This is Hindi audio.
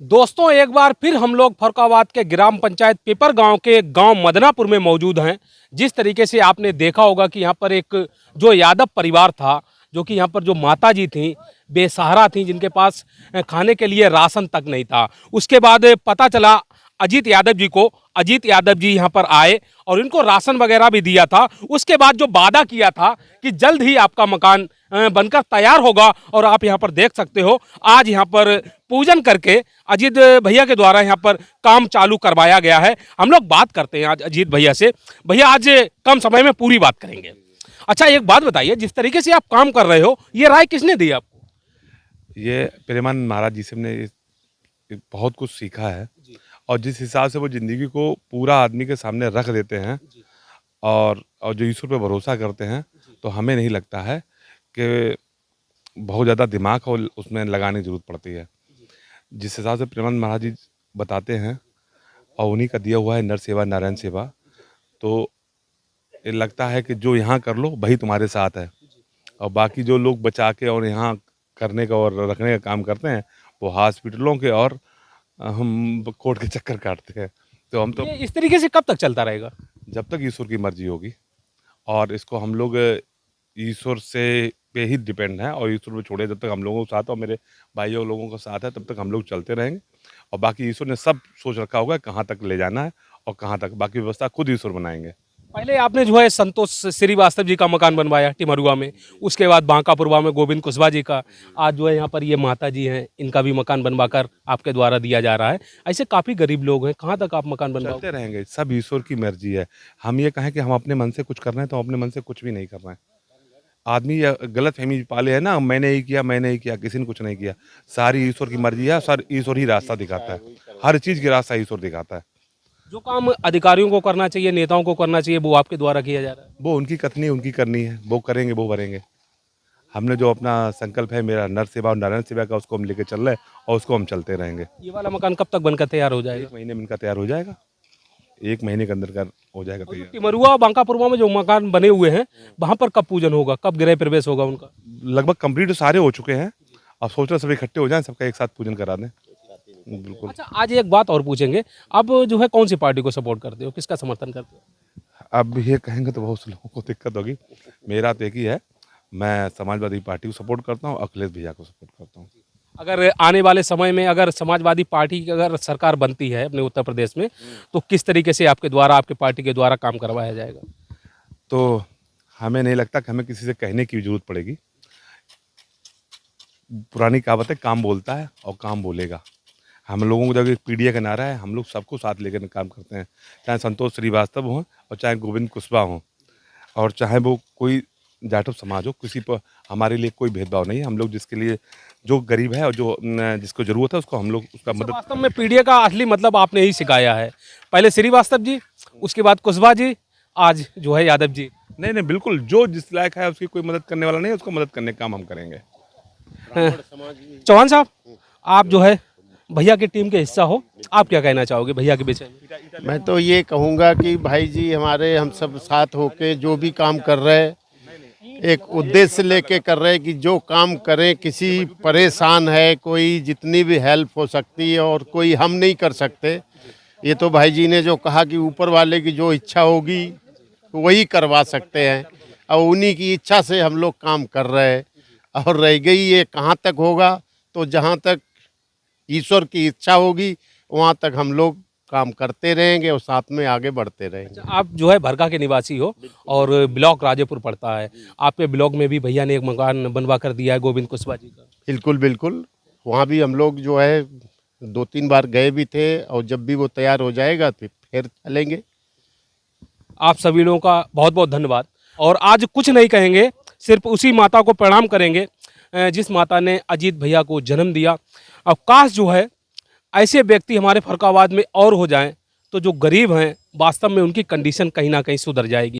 दोस्तों, एक बार फिर हम लोग फर्रुखाबाद के ग्राम पंचायत पिपर गांव के गांव मदनापुर में मौजूद हैं। जिस तरीके से आपने देखा होगा कि यहाँ पर एक जो यादव परिवार था, जो कि यहाँ पर जो माता जी थी, बेसहारा थी, जिनके पास खाने के लिए राशन तक नहीं था। उसके बाद पता चला अजीत यादव जी को, अजीत यादव जी यहाँ पर आए और इनको राशन वगैरह भी दिया था। उसके बाद जो वादा किया था कि जल्द ही आपका मकान बनकर तैयार होगा, और आप यहाँ पर देख सकते हो आज यहाँ पर पूजन करके अजीत भैया के द्वारा यहाँ पर काम चालू करवाया गया है। हम लोग बात करते हैं आज अजीत भैया से। भैया, आज कम समय में पूरी बात करेंगे। अच्छा, एक बात बताइए, जिस तरीके से आप काम कर रहे हो, ये राय किसने दी आपको? ये प्रेमानंद महाराज जी से हमने बहुत कुछ सीखा है, और जिस हिसाब से वो ज़िंदगी को पूरा आदमी के सामने रख देते हैं और जो ईश्वर पे भरोसा करते हैं, तो हमें नहीं लगता है कि बहुत ज़्यादा दिमाग और उसमें लगाने की ज़रूरत पड़ती है। जिस हिसाब से प्रेमानंद महाराज जी बताते हैं और उन्हीं का दिया हुआ है नर सेवा नारायण सेवा, तो ये लगता है कि जो यहाँ कर लो वही तुम्हारे साथ है, और बाकी जो लोग बचा के और यहाँ करने का और रखने का काम करते हैं, वो हॉस्पिटलों के और हम कोर्ट के चक्कर काटते हैं। तो हम तो ये इस तरीके से कब तक चलता रहेगा? जब तक ईश्वर की मर्जी होगी, और इसको हम लोग ईश्वर से पे ही डिपेंड है, और ईश्वर पे छोड़े जब तक हम लोगों के साथ और मेरे भाइयों लोगों का साथ है, तब तक हम लोग चलते रहेंगे। और बाकी ईश्वर ने सब सोच रखा होगा कहाँ तक ले जाना है और कहाँ तक, बाकी व्यवस्था खुद ईश्वर बनाएंगे। पहले आपने जो है संतोष श्रीवास्तव जी का मकान बनवाया टिमरुआ में, उसके बाद बांकापुरवा में गोविंद कुशवाहा जी का, आज जो है यहाँ पर ये माता जी हैं, इनका भी मकान बनवाकर आपके द्वारा दिया जा रहा है। ऐसे काफ़ी गरीब लोग हैं, कहाँ तक आप मकान बनवाओगे? चलते रहेंगे, सब ईश्वर की मर्जी है। हम ये कहें कि हम अपने मन से कुछ कर रहे हैं, तो अपने मन से कुछ भी नहीं कर रहे हैं। आदमी गलत फहमी पाले है ना, मैंने ही किया, किसी ने कुछ नहीं किया। सारी ईश्वर की मर्जी है, सर ईश्वर ही रास्ता दिखाता है, हर चीज़ की रास्ता ईश्वर दिखाता है। जो काम अधिकारियों को करना चाहिए, नेताओं को करना चाहिए, वो आपके द्वारा किया जा रहा है। वो उनकी कथनी उनकी करनी है, वो करेंगे, वो भरेंगे। हमने जो अपना संकल्प है मेरा नर सेवा और नारायण सेवा का, उसको हम लेके चल रहे हैं और उसको हम चलते रहेंगे। ये वाला मकान कब तक बनकर तैयार हो जाएगा? 1 महीने में इनका तैयार हो जाएगा, 1 महीने के अंदर का हो जाएगा और जो तैयार। टिमरुआ और बांकापुरवा में जो मकान बने हुए हैं, वहाँ पर कब पूजन होगा, कब गृह प्रवेश होगा उनका? लगभग कंप्लीट सारे हो चुके हैं। अब सोच रहे सब इकट्ठे हो जाएं, सबका एक साथ पूजन करा दें। बिल्कुल। अच्छा, आज एक बात और पूछेंगे, अब जो है कौन सी पार्टी को सपोर्ट करते हो, किसका समर्थन करते हो? अब ये कहेंगे तो बहुत से लोगों को दिक्कत होगी। मेरा तो एक ही है, मैं समाजवादी पार्टी को सपोर्ट करता हूँ, अखिलेश भैया को सपोर्ट करता हूँ। अगर आने वाले समय में अगर समाजवादी पार्टी की अगर सरकार बनती है अपने उत्तर प्रदेश में, तो किस तरीके से आपके द्वारा, आपके पार्टी के द्वारा काम करवाया जाएगा? तो हमें नहीं लगता कि हमें किसी से कहने की जरूरत पड़ेगी। पुरानी कहावत है, काम बोलता है और काम बोलेगा। हम लोगों को जब एक पीढ़ी का नारा है, हम लोग सबको साथ लेकर काम करते हैं, चाहे संतोष श्रीवास्तव हों और चाहे गोविंद कुशवाहा हों, और चाहे वो कोई जाटव समाज हो, किसी पर हमारे लिए कोई भेदभाव नहीं है। हम लोग जिसके लिए, जो गरीब है और जो जिसको ज़रूरत है, उसको हम लोग उसका मदद। वास्तव में पीडीए का असली मतलब आपने ही सिखाया है। पहले श्रीवास्तव जी, उसके बाद कुशवाहा जी, आज जो है यादव जी। नहीं नहीं, बिल्कुल, जो जिस लायक है उसकी कोई मदद करने वाला नहीं है, उसको मदद करने का काम हम करेंगे। चौहान साहब, आप जो है भैया की टीम के हिस्सा हो, आप क्या कहना चाहोगे भैया के विषय में? मैं तो ये कहूँगा कि भाई जी हमारे, हम सब साथ होके जो भी काम कर रहे हैं, एक उद्देश्य लेके कर रहे हैं कि जो काम करें, किसी परेशान है कोई, जितनी भी हेल्प हो सकती है, और कोई हम नहीं कर सकते। ये तो भाई जी ने जो कहा कि ऊपर वाले की जो इच्छा होगी वही करवा सकते हैं, और उन्हीं की इच्छा से हम लोग काम कर रहे हैं। और रह गई ये कहाँ तक होगा, तो जहाँ तक ईश्वर की इच्छा होगी वहाँ तक हम लोग काम करते रहेंगे और साथ में आगे बढ़ते रहेंगे। आप जो है भरगा के निवासी हो और ब्लॉक राजेपुर पड़ता है, आपके ब्लॉक में भी भैया ने एक मकान बनवा कर दिया है गोविंद कुशवाहा जी का। बिल्कुल बिल्कुल, वहाँ भी हम लोग जो है 2-3 बार गए भी थे, और जब भी वो तैयार हो जाएगा तो फिर चलेंगे। आप सभी लोगों का बहुत बहुत धन्यवाद। और आज कुछ नहीं कहेंगे, सिर्फ उसी माता को प्रणाम करेंगे जिस माता ने अजीत भैया को जन्म दिया। अब काश जो है ऐसे व्यक्ति हमारे फर्रुखाबाद में और हो जाएं, तो जो गरीब हैं वास्तव में उनकी कंडीशन कहीं ना कहीं सुधर जाएगी।